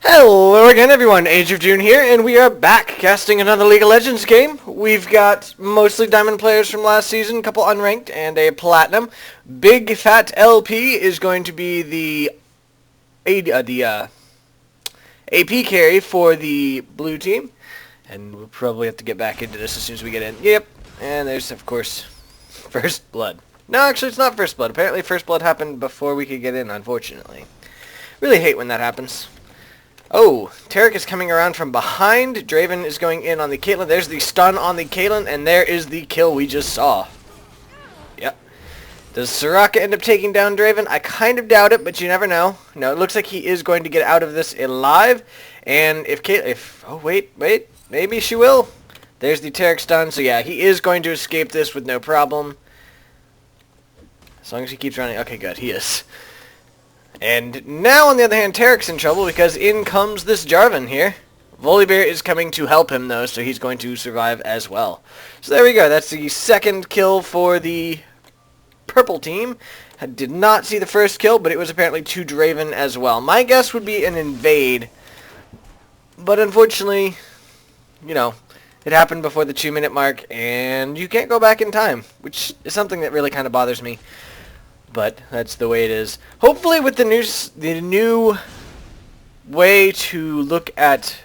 Hello again everyone, Age of June here, and we are back casting another League of Legends game. We've got mostly Diamond players from last season, a couple unranked, and a Platinum. bigfatlp is going to be the AP carry for the blue team, and we'll probably have to get back into this as soon as we get in. Yep, and there's, of course, First Blood. No, actually it's not First Blood. Apparently First Blood happened before we could get in, unfortunately. Really hate when that happens. Oh, Taric is coming around from behind. Draven is going in on the Caitlyn. There's the stun on the Caitlyn, and there is the kill we just saw. Yep. Does Soraka end up taking down Draven? I kind of doubt it, but you never know. No, it looks like he is going to get out of this alive. And oh, wait, maybe she will. There's the Taric stun. So yeah, he is going to escape this with no problem. As long as he keeps running. Okay, good, he is. And now, on the other hand, Taric's in trouble because in comes this Jarvan here. Volibear is coming to help him, though, so he's going to survive as well. So there we go. That's the second kill for the purple team. I did not see the first kill, but it was apparently to Draven as well. My guess would be an invade, but unfortunately, you know, it happened before the 2-minute mark, and you can't go back in time, which is something that really kind of bothers me. But that's the way it is. Hopefully with the new way to look at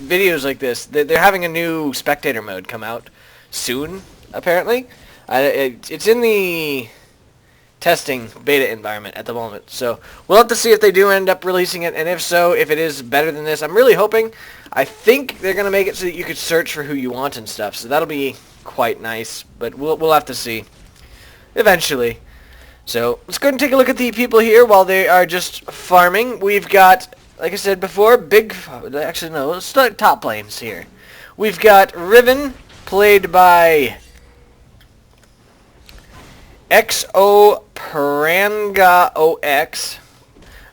videos like this, they're having a new spectator mode come out soon, apparently. It's in the testing beta environment at the moment. So we'll have to see if they do end up releasing it, and if so, if it is better than this. I'm really hoping. I think they're going to make it so that you could search for who you want and stuff. So that'll be quite nice, but we'll have to see eventually. So, let's go ahead and take a look at the people here while they are just farming. We've got, like I said before, actually no, let's start top lanes here. We've got Riven, played by XOPURRANGAOX,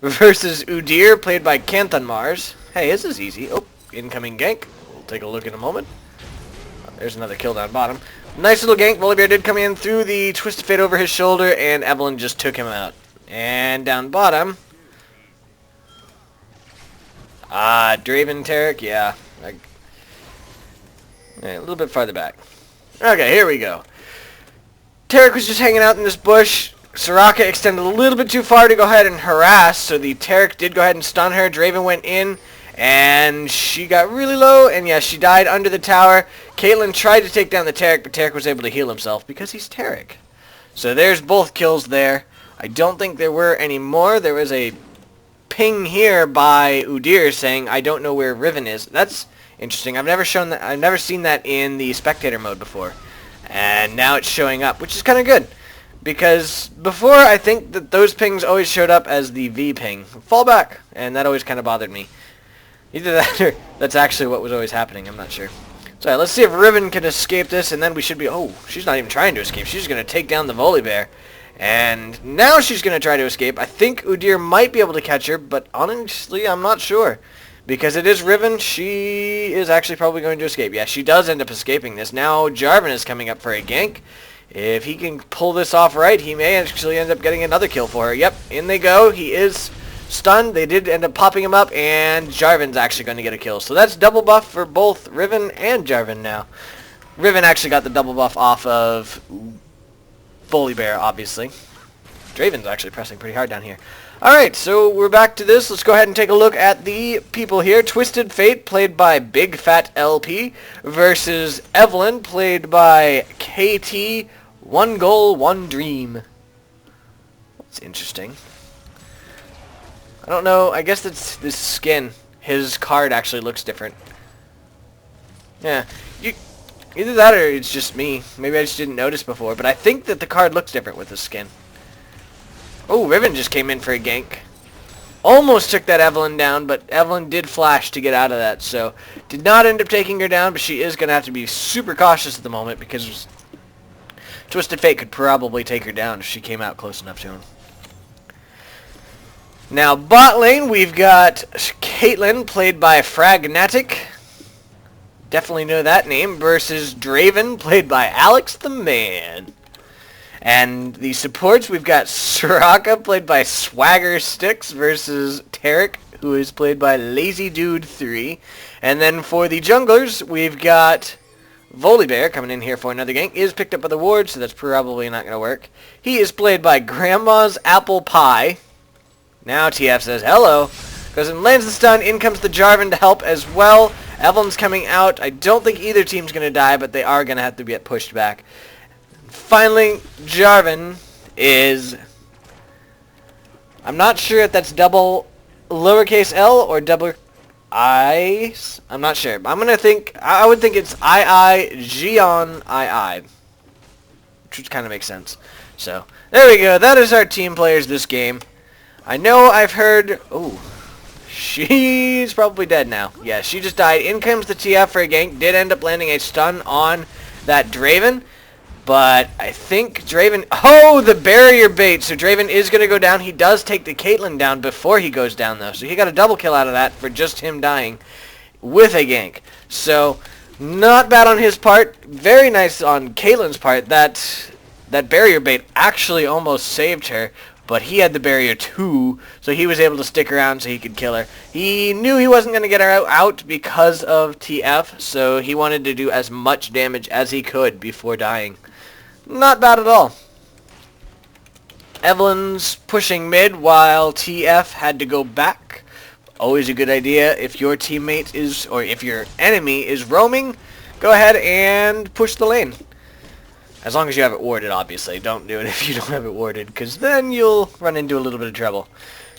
versus Udyr, played by Catonmars. Hey, this is easy. Oh, incoming gank. We'll take a look in a moment. There's another kill down bottom. Nice little gank. Volibear did come in through the Twisted Fate over his shoulder, and Evelynn just took him out. And down bottom. Draven, Taric, yeah. A little bit farther back. Okay, here we go. Taric was just hanging out in this bush. Soraka extended a little bit too far to go ahead and harass, so the Taric did go ahead and stun her. Draven went in, and she got really low, and yeah, she died under the tower. Caitlyn tried to take down the Taric, but Taric was able to heal himself because he's Taric. So there's both kills there. I don't think there were any more. There was a ping here by Udyr saying, "I don't know where Riven is." That's interesting. I've never seen that in the spectator mode before. And now it's showing up, which is kind of good. Because before, I think that those pings always showed up as the V ping. Fall back. And that always kind of bothered me. Either that or that's actually what was always happening. I'm not sure. So let's see if Riven can escape this, and then we should be... Oh, she's not even trying to escape. She's going to take down the Volibear. And now she's going to try to escape. I think Udyr might be able to catch her, but honestly, I'm not sure. Because it is Riven, she is actually probably going to escape. Yeah, she does end up escaping this. Now Jarvan is coming up for a gank. If he can pull this off right, he may actually end up getting another kill for her. Yep, in they go. He is stunned. They did end up popping him up, and Jarvan's actually going to get a kill. So that's double buff for both Riven and Jarvan now. Riven actually got the double buff off of Volibear, obviously. Draven's actually pressing pretty hard down here. Alright, so we're back to this. Let's go ahead and take a look at the people here. Twisted Fate, played by bigfatlp, versus Evelynn, played by KT, One Goal, One Dream. That's interesting. I don't know. I guess that's this skin. His card actually looks different. Yeah. Either that or it's just me. Maybe I just didn't notice before, but I think that the card looks different with the skin. Oh, Riven just came in for a gank. Almost took that Evelynn down, but Evelynn did flash to get out of that, so did not end up taking her down, but she is going to have to be super cautious at the moment because Twisted Fate could probably take her down if she came out close enough to him. Now, bot lane, we've got Caitlyn, played by Fragnatic. Definitely know that name, versus Draven, played by alextheman. And the supports, we've got Soraka, played by Swaggersticks, versus Taric, who is played by Lazy Dude 3. And then for the junglers, we've got Volibear coming in here for another gank. Is picked up by the ward, so that's probably not going to work. He is played by GrandmasApplePie. Now TF says hello. Goes and lands the stun. In comes the Jarvan to help as well. Evelynn's coming out. I don't think either team's going to die, but they are going to have to get pushed back. Finally, Jarvan is... I'm not sure if that's double lowercase L or double I. I'm not sure. I'm going to think... I would think it's II Jiyeon II. Which kind of makes sense. So, there we go. That is our team players this game. I know I've heard... Oh... She's probably dead now. Yeah, she just died. In comes the TF for a gank. Did end up landing a stun on that Draven. But I think Draven... Oh, the barrier bait. So Draven is going to go down. He does take the Caitlyn down before he goes down, though. So he got a double kill out of that for just him dying with a gank. So, not bad on his part. Very nice on Caitlyn's part. That barrier bait actually almost saved her. But he had the barrier too, so he was able to stick around so he could kill her. He knew he wasn't going to get her out because of TF, so he wanted to do as much damage as he could before dying. Not bad at all. Evelynn's pushing mid while TF had to go back. Always a good idea if your teammate is, or if your enemy is roaming, go ahead and push the lane. As long as you have it warded, obviously. Don't do it if you don't have it warded, because then you'll run into a little bit of trouble.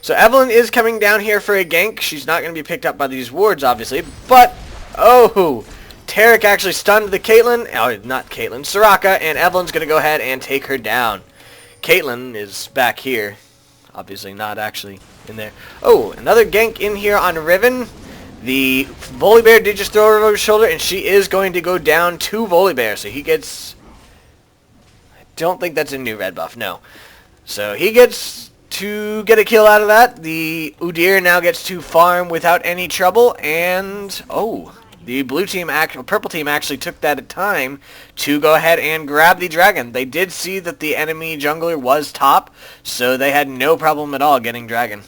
So Evelynn is coming down here for a gank. She's not going to be picked up by these wards, obviously. But, oh, Taric actually stunned the Caitlyn. Oh, not Caitlyn. Soraka, and Evelynn's going to go ahead and take her down. Caitlyn is back here. Obviously not actually in there. Oh, another gank in here on Riven. The Volibear did just throw her over his shoulder, and she is going to go down to Volibear. So he gets... Don't think that's a new red buff, no. So he gets to get a kill out of that. The Udyr now gets to farm without any trouble, and oh, the purple team actually took that time to go ahead and grab the dragon. They did see that the enemy jungler was top, so they had no problem at all getting dragon.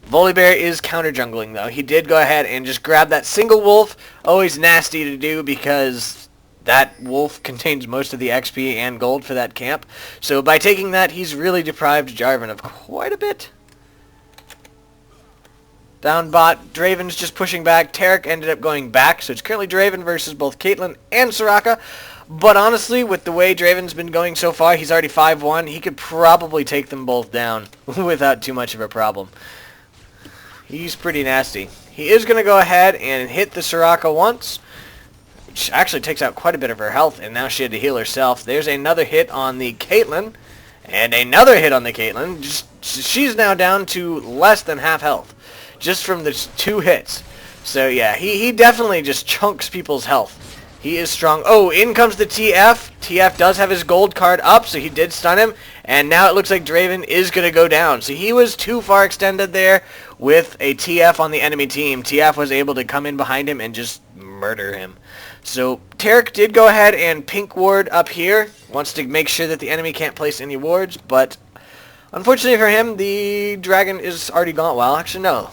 Volibear is counter jungling though. He did go ahead and just grab that single wolf. Always nasty to do because that wolf contains most of the XP and gold for that camp. So by taking that, he's really deprived Jarvan of quite a bit. Down bot, Draven's just pushing back. Taric ended up going back, so it's currently Draven versus both Caitlyn and Soraka. But honestly, with the way Draven's been going so far, he's already 5-1. He could probably take them both down without too much of a problem. He's pretty nasty. He is going to go ahead and hit the Soraka once, which actually takes out quite a bit of her health, and now she had to heal herself. There's another hit on the Caitlyn, and another hit on the Caitlyn. She's now down to less than half health, just from the 2 hits. So yeah, he definitely just chunks people's health. He is strong. Oh, in comes the TF. TF does have his gold card up, so he did stun him. And now it looks like Draven is going to go down. So he was too far extended there with a TF on the enemy team. TF was able to come in behind him and just murder him. So Taric did go ahead and pink ward up here. Wants to make sure that the enemy can't place any wards. But unfortunately for him, the dragon is already gone. Well, actually, no.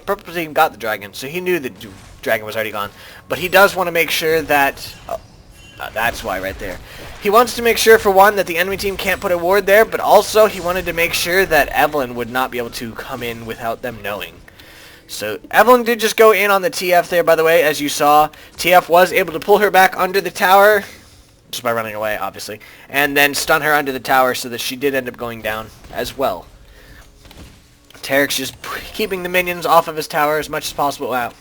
Purple team got the dragon, so he knew the dragon was already gone. But he does want to make sure that... Oh, that's why right there. He wants to make sure, for one, that the enemy team can't put a ward there, but also he wanted to make sure that Evelynn would not be able to come in without them knowing. So Evelynn did just go in on the TF there, by the way, as you saw. TF was able to pull her back under the tower, just by running away, obviously, and then stun her under the tower so that she did end up going down as well. Taric's just keeping the minions off of his tower as much as possible. Wow.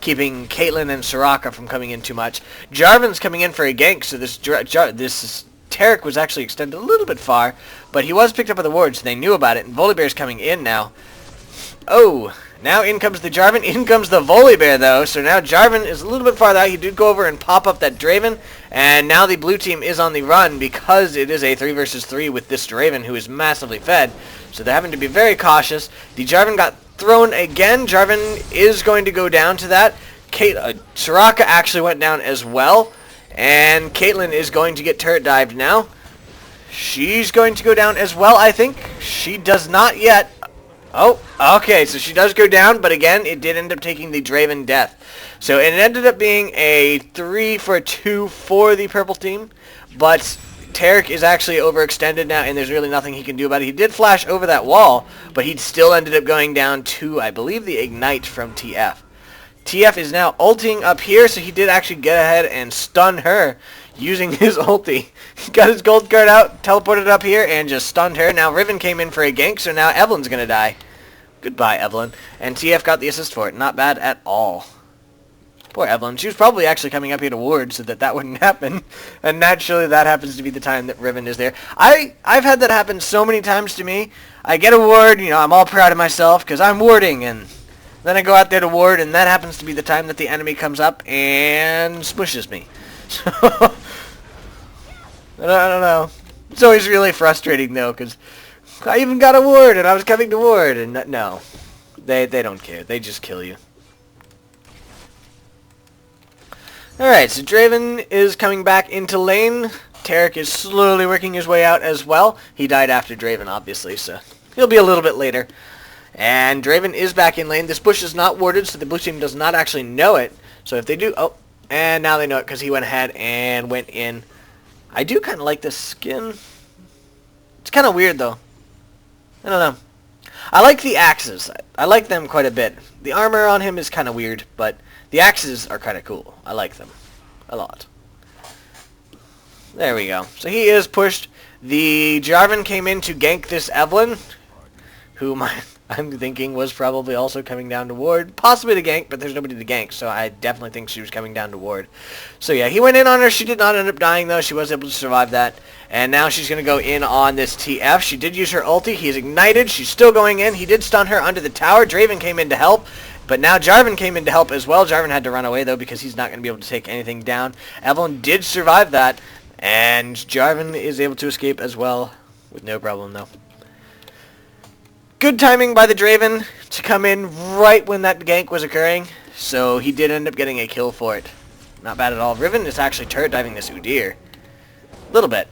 Keeping Caitlyn and Soraka from coming in too much. Jarvan's coming in for a gank, so this Taric was actually extended a little bit far, but he was picked up by the ward, so they knew about it, and Volibear's coming in now. Oh, now in comes the Jarvan. In comes the Volibear, though, so now Jarvan is a little bit farther out. He did go over and pop up that Draven, and now the blue team is on the run because it is a 3 versus 3 with this Draven, who is massively fed. So they're having to be very cautious. The Jarvan got thrown again. Jarvan is going to go down to that. Soraka actually went down as well. And Caitlyn is going to get turret dived now. She's going to go down as well, I think. She does not yet. Oh, okay, so she does go down, but again, it did end up taking the Draven death. So it ended up being a 3-for-2 for the purple team, but Taric is actually overextended now, and there's really nothing he can do about it. He did flash over that wall, but he still ended up going down to, I believe, the Ignite from TF. TF is now ulting up here, so he did actually get ahead and stun her using his ulti. He got his gold card out, teleported up here, and just stunned her. Now Riven came in for a gank, so now Evelynn's going to die. Goodbye, Evelynn. And TF got the assist for it. Not bad at all. Poor Evelynn. She was probably actually coming up here to ward so that that wouldn't happen. And naturally, that happens to be the time that Riven is there. I've had that happen so many times to me. I get a ward, you know, I'm all proud of myself because I'm warding, and then I go out there to ward, and that happens to be the time that the enemy comes up and smushes me. So, I don't know. It's always really frustrating, though, because I even got a ward, and I was coming to ward, and no. They don't care. They just kill you. Alright, so Draven is coming back into lane. Taric is slowly working his way out as well. He died after Draven, obviously, so he'll be a little bit later. And Draven is back in lane. This bush is not warded, so the blue team does not actually know it. So if they do... Oh, and now they know it because he went ahead and went in. I do kind of like this skin. It's kind of weird, though. I don't know. I like the axes. I like them quite a bit. The armor on him is kind of weird, but the axes are kind of cool. I like them a lot. There we go. So he is pushed. The Jarvan came in to gank this Evelynn, who I'm thinking was probably also coming down to ward. Possibly to gank, but there's nobody to gank, so I definitely think she was coming down to ward. So yeah, he went in on her. She did not end up dying, though. She was able to survive that. And now she's going to go in on this TF. She did use her ulti. He's ignited. She's still going in. He did stun her under the tower. Draven came in to help. But now Jarvan came in to help as well. Jarvan had to run away, though, because he's not going to be able to take anything down. Evelynn did survive that. And Jarvan is able to escape as well with no problem, though. Good timing by the Draven to come in right when that gank was occurring. So he did end up getting a kill for it. Not bad at all. Riven is actually turret diving this Udyr. Little bit.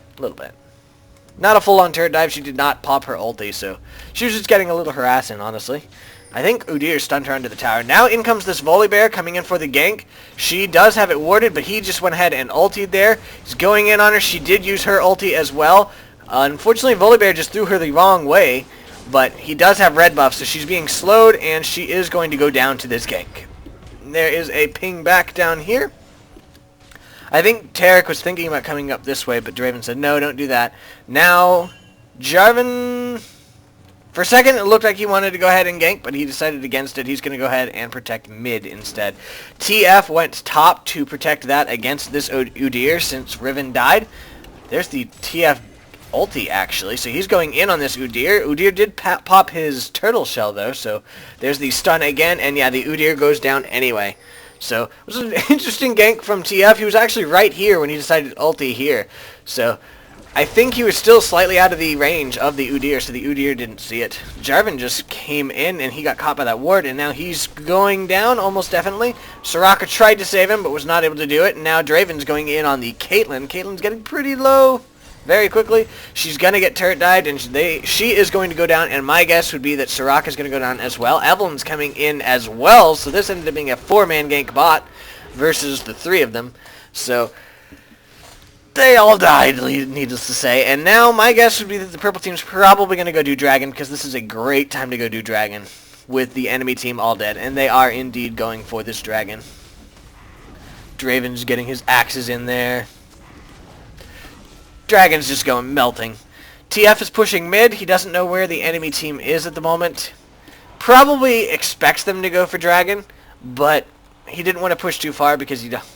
Not a full-on turret dive. She did not pop her ulti, so she was just getting a little harassing, honestly. I think Udyr stunned her under the tower. Now in comes this Volibear coming in for the gank. She does have it warded, but he just went ahead and ultied there. He's going in on her. She did use her ulti as well. Unfortunately, Volibear just threw her the wrong way, but he does have red buff, so she's being slowed, and she is going to go down to this gank. There is a ping back down here. I think Taric was thinking about coming up this way, but Draven said, no, don't do that. Now, Jarvan, for a second, it looked like he wanted to go ahead and gank, but he decided against it. He's going to go ahead and protect mid instead. TF went top to protect that against this Udyr since Riven died. There's the TF ulti, actually, so he's going in on this Udyr. Udyr did pop his turtle shell, though, so there's the stun again, and yeah, the Udyr goes down anyway. So, it was an interesting gank from TF. He was actually right here when he decided to ulti here. So, I think he was still slightly out of the range of the Udyr, so the Udyr didn't see it. Jarvan just came in, and he got caught by that ward, and now he's going down, almost definitely. Soraka tried to save him, but was not able to do it, and now Draven's going in on the Caitlyn. Caitlyn's getting pretty low very quickly. She's going to get turret dived, and she is going to go down, and my guess would be that Soraka's going to go down as well. Evelynn's coming in as well, so this ended up being a 4-man gank bot versus the 3 of them. So, they all died, needless to say, and now my guess would be that the purple team's probably going to go do dragon, because this is a great time to go do dragon with the enemy team all dead, and they are indeed going for this dragon. Draven's getting his axes in there. Dragon's just going melting. TF is pushing mid. He doesn't know where the enemy team is at the moment. Probably expects them to go for dragon, but he didn't want to push too far because he doesn't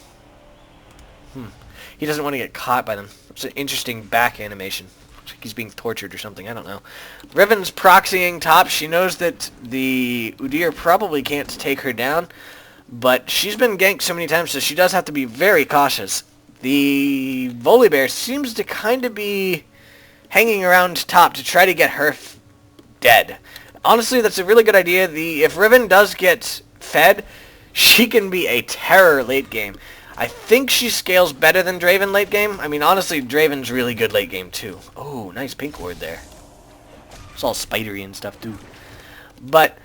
want to get caught by them. It's an interesting back animation. Looks like he's being tortured or something. I don't know. Riven's proxying top. She knows that the Udyr probably can't take her down, but she's been ganked so many times, so she does have to be very cautious. The Volibear seems to kind of be hanging around top to try to get her dead. Honestly, that's a really good idea. If Riven does get fed, she can be a terror late game. I think she scales better than Draven late game. I mean, honestly, Draven's really good late game, too. Oh, nice pink ward there. It's all spidery and stuff, too. But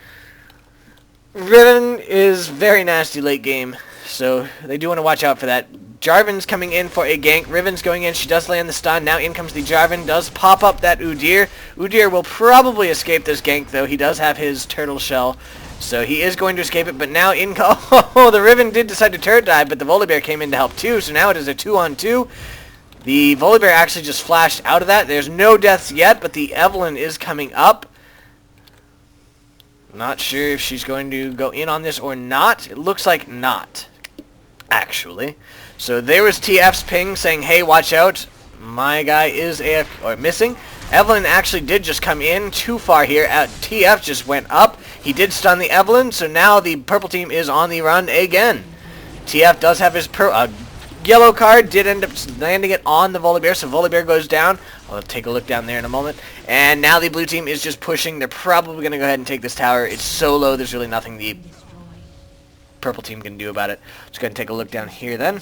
Riven is very nasty late game, so they do want to watch out for that. Jarvan's coming in for a gank. Riven's going in. She does land the stun. Now in comes the Jarvan. Does pop up that Udyr. Udyr will probably escape this gank, though. He does have his turtle shell, so he is going to escape it. But now in... Oh, the Riven did decide to turret dive, but the Volibear came in to help too, so now it is a 2-on-2. The Volibear actually just flashed out of that. There's no deaths yet, but the Evelynn is coming up. Not sure if she's going to go in on this or not. It looks like not, actually. So there was TF's ping saying, hey, watch out. My guy is missing. Evelynn actually did just come in too far here. TF just went up. He did stun the Evelynn, so now the purple team is on the run again. TF does have his yellow card, did end up landing it on the Volibear, so Volibear goes down. I'll take a look down there in a moment. And now the blue team is just pushing. They're probably going to go ahead and take this tower. It's so low, there's really nothing the purple team can do about it. Let's go ahead and take a look down here then.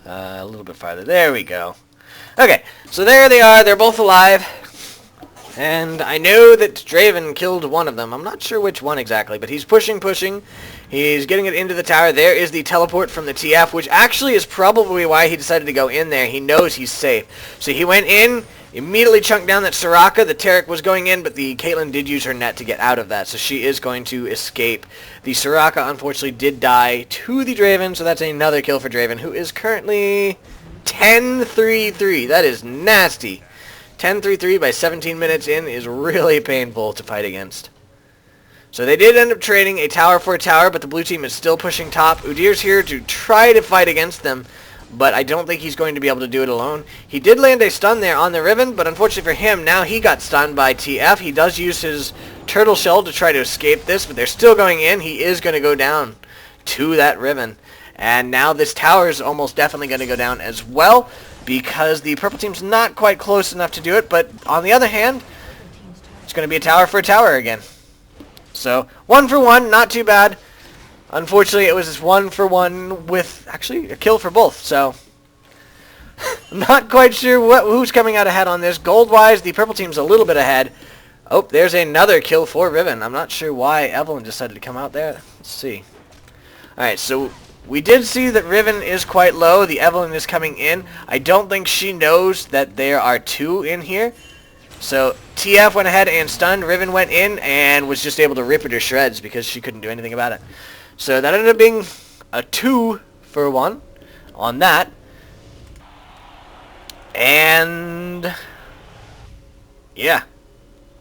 A little bit farther. There we go. Okay, so there they are. They're both alive. And I know that Draven killed one of them. I'm not sure which one exactly, but he's pushing. He's getting it into the tower. There is the teleport from the TF, which actually is probably why he decided to go in there. He knows he's safe. So he went in, immediately chunked down that Soraka. The Taric was going in, but the Caitlyn did use her net to get out of that, so she is going to escape. The Soraka, unfortunately, did die to the Draven, so that's another kill for Draven, who is currently 10-3-3. That is nasty. 10-3-3 by 17 minutes in is really painful to fight against. So they did end up trading a tower for a tower, but the blue team is still pushing top. Udyr's here to try to fight against them, but I don't think he's going to be able to do it alone. He did land a stun there on the Riven, but unfortunately for him, now he got stunned by TF. He does use his turtle shell to try to escape this, but they're still going in. He is going to go down to that Riven. And now this tower is almost definitely going to go down as well, because the purple team's not quite close enough to do it, but on the other hand, it's going to be a tower for a tower again. So, 1 for 1, not too bad. Unfortunately, it was just 1 for 1 with actually a kill for both, so I'm not quite sure who's coming out ahead on this. Gold-wise, the purple team's a little bit ahead. Oh, there's another kill for Riven. I'm not sure why Evelynn decided to come out there. Let's see. Alright, so we did see that Riven is quite low. The Evelynn is coming in. I don't think she knows that there are two in here. So TF went ahead and stunned. Riven went in and was just able to rip it to shreds because she couldn't do anything about it. So that ended up being a 2 for 1 on that. And yeah,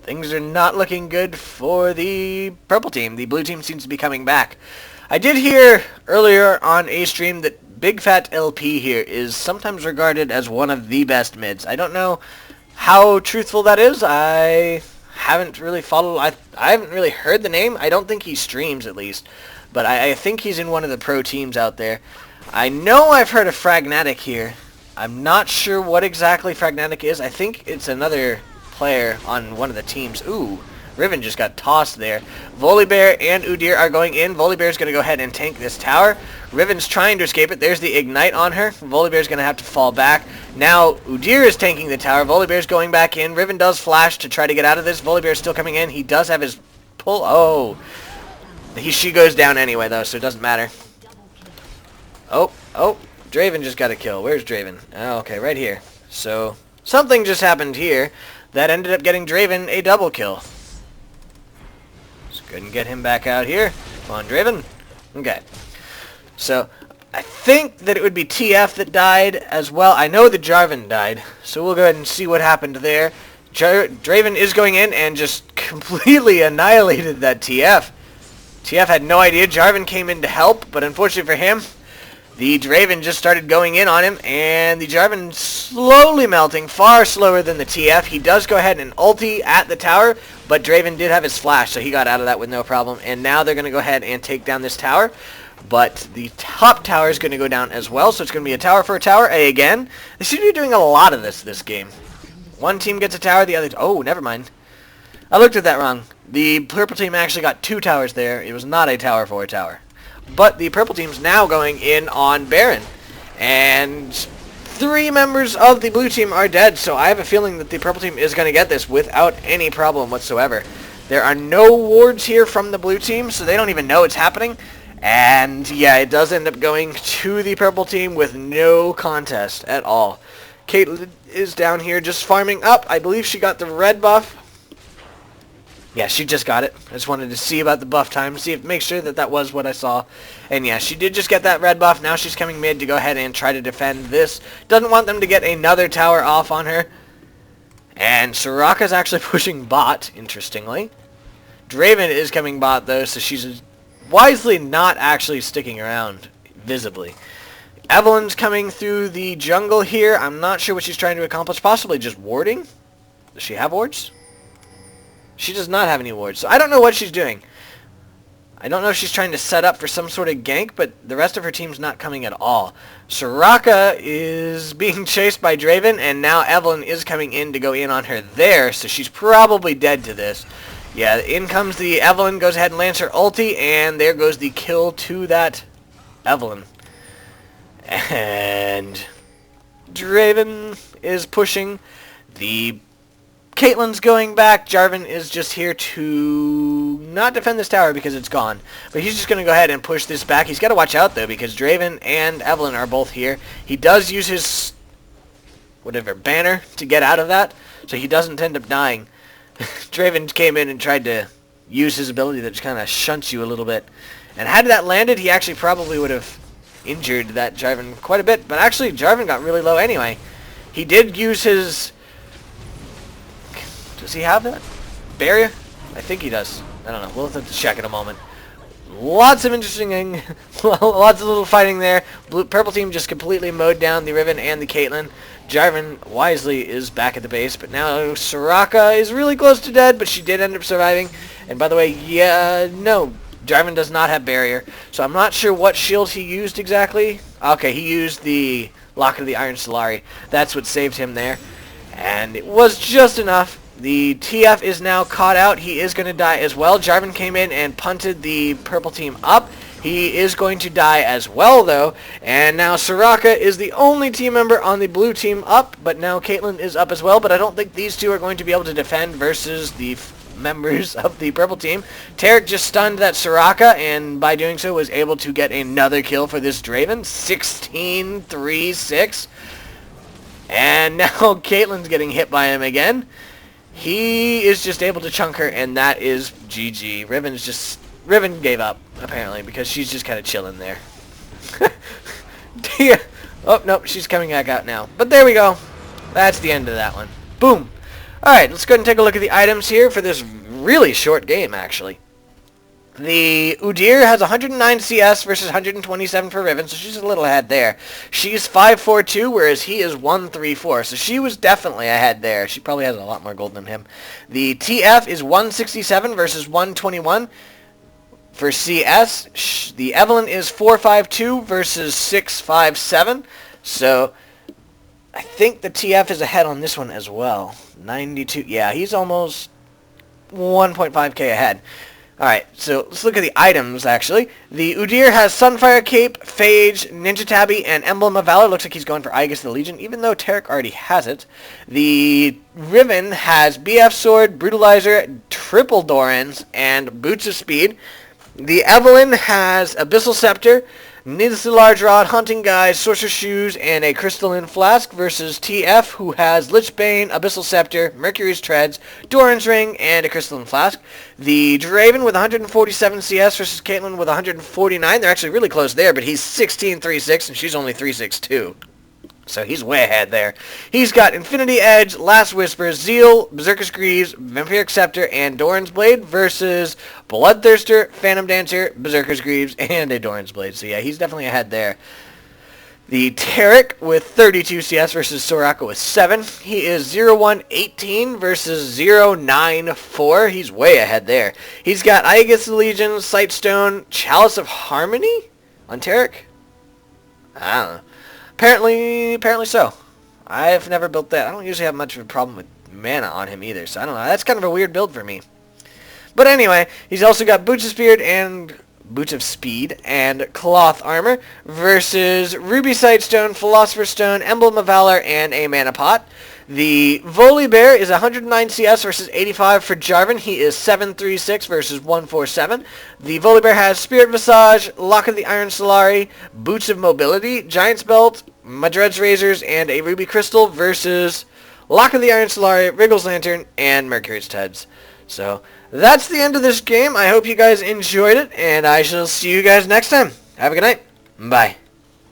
things are not looking good for the purple team. The blue team seems to be coming back. I did hear earlier on a stream that bigfatlp here is sometimes regarded as one of the best mids. I don't know how truthful that is. I haven't really followed. I haven't really heard the name. I don't think he streams, at least. But I think he's in one of the pro teams out there. I know I've heard of Fragnatic here. I'm not sure what exactly Fragnatic is. I think it's another player on one of the teams. Ooh. Riven just got tossed there. Volibear and Udyr are going in. Volibear's going to go ahead and tank this tower. Riven's trying to escape it. There's the ignite on her. Volibear's going to have to fall back. Now Udyr is tanking the tower. Volibear's going back in. Riven does flash to try to get out of this. Volibear's still coming in. He does have his pull. Oh. She goes down anyway, though, so it doesn't matter. Oh. Draven just got a kill. Where's Draven? Oh, okay, right here. So something just happened here that ended up getting Draven a double kill. Couldn't get him back out here. Come on, Draven. Okay. So, I think that it would be TF that died as well. I know the Jarvan died, so we'll go ahead and see what happened there. Draven is going in and just completely annihilated that TF. TF had no idea. Jarvan came in to help, but unfortunately for him, the Draven just started going in on him, and the Jarvan slowly melting, far slower than the TF. He does go ahead and ulti at the tower, but Draven did have his flash, so he got out of that with no problem. And now they're going to go ahead and take down this tower, but the top tower is going to go down as well, so it's going to be a tower for a tower again. They seem to be doing a lot of this game. One team gets a tower, the other... Oh, never mind. I looked at that wrong. The purple team actually got 2 towers there. It was not a tower for a tower. But the purple team's now going in on Baron. And 3 members of the blue team are dead, so I have a feeling that the purple team is going to get this without any problem whatsoever. There are no wards here from the blue team, so they don't even know it's happening. And yeah, it does end up going to the purple team with no contest at all. Caitlyn is down here just farming up. I believe she got the red buff. Yeah, she just got it. I just wanted to see about the buff time, make sure that that was what I saw. And yeah, she did just get that red buff. Now she's coming mid to go ahead and try to defend this. Doesn't want them to get another tower off on her. And Soraka's actually pushing bot, interestingly. Draven is coming bot though, so she's wisely not actually sticking around visibly. Evelynn's coming through the jungle here. I'm not sure what she's trying to accomplish. Possibly just warding? Does she have wards? She does not have any wards, so I don't know what she's doing. I don't know if she's trying to set up for some sort of gank, but the rest of her team's not coming at all. Soraka is being chased by Draven, and now Evelynn is coming in to go in on her there, so she's probably dead to this. Yeah, in comes the Evelynn, goes ahead and lands her ulti, and there goes the kill to that Evelynn. And Draven is pushing. The Caitlyn's going back. Jarvan is just here to not defend this tower because it's gone. But he's just going to go ahead and push this back. He's got to watch out, though, because Draven and Evelynn are both here. He does use his, whatever, banner to get out of that, so he doesn't end up dying. Draven came in and tried to use his ability that just kind of shunts you a little bit. And had that landed, he actually probably would have injured that Jarvan quite a bit. But actually, Jarvan got really low anyway. He did use his... Does he have that barrier? I think he does. I don't know. We'll have to check in a moment. Lots of interesting, lots of little fighting there. Purple team just completely mowed down the Riven and the Caitlyn. Jarvan wisely is back at the base, but now Soraka is really close to dead, but she did end up surviving. And by the way, yeah, no, Jarvan does not have barrier, so I'm not sure what shield he used exactly. Okay, he used the Locket of the Iron Solari. That's what saved him there, and it was just enough. The TF is now caught out. He is going to die as well. Jarvan came in and punted the purple team up. He is going to die as well, though. And now Soraka is the only team member on the blue team up, but now Caitlyn is up as well. But I don't think these two are going to be able to defend versus the members of the purple team. Taric just stunned that Soraka, and by doing so was able to get another kill for this Draven. 16-3-6. And now Caitlyn's getting hit by him again. He is just able to chunk her, and that is GG. Riven gave up, apparently, because she's just kind of chilling there. Oh, nope, she's coming back out now. But there we go. That's the end of that one. Boom. Alright, let's go ahead and take a look at the items here for this really short game, actually. The Udyr has 109 CS versus 127 for Riven, so she's a little ahead there. She's 542, whereas he is 134, so she was definitely ahead there. She probably has a lot more gold than him. The TF is 167 versus 121 for CS. The Evelynn is 452 versus 657, so I think the TF is ahead on this one as well. 92, yeah, he's almost 1.5k ahead. Alright, so let's look at the items, actually. The Udyr has Sunfire Cape, Phage, Ninja Tabby, and Emblem of Valor. Looks like he's going for Aegis of the Legion, even though Taric already has it. The Riven has BF Sword, Brutalizer, Triple Dorans, and Boots of Speed. The Evelynn has Abyssal Scepter, Needless Large Rod, Hunting Guise, Sorcerer's Shoes, and a Crystalline Flask versus TF, who has Lichbane, Abyssal Scepter, Mercury's Treads, Doran's Ring, and a Crystalline Flask. The Draven with 147 CS versus Caitlyn with 149. They're actually really close there, but he's 16-3-6, and she's only 3-6-2. So he's way ahead there. He's got Infinity Edge, Last Whisper, Zeal, Berserker's Greaves, Vampiric Scepter, and Doran's Blade versus Bloodthirster, Phantom Dancer, Berserker's Greaves, and a Doran's Blade. So yeah, he's definitely ahead there. The Taric with 32 CS versus Soraka with 7. He is 0-1-18 versus 0-9-4. He's way ahead there. He's got Aegis of the Legion, Sightstone, Chalice of Harmony on Taric. I don't know. Apparently so. I've never built that. I don't usually have much of a problem with mana on him either, so I don't know. That's kind of a weird build for me. But anyway, he's also got Boots of Spirit and Boots of Speed, and Cloth Armor, versus Ruby Sightstone, Philosopher's Stone, Emblem of Valor, and a Mana Pot. The Volibear is 109 CS versus 85 for Jarvan. He is 736 versus 147. The Volibear has Spirit Visage, Lock of the Iron Solari, Boots of Mobility, Giant's Belt, Madred's Razors, and a Ruby Crystal versus Lock of the Iron Solari, Wriggle's Lantern, and Mercury's Tuds. So that's the end of this game. I hope you guys enjoyed it, and I shall see you guys next time. Have a good night. Bye.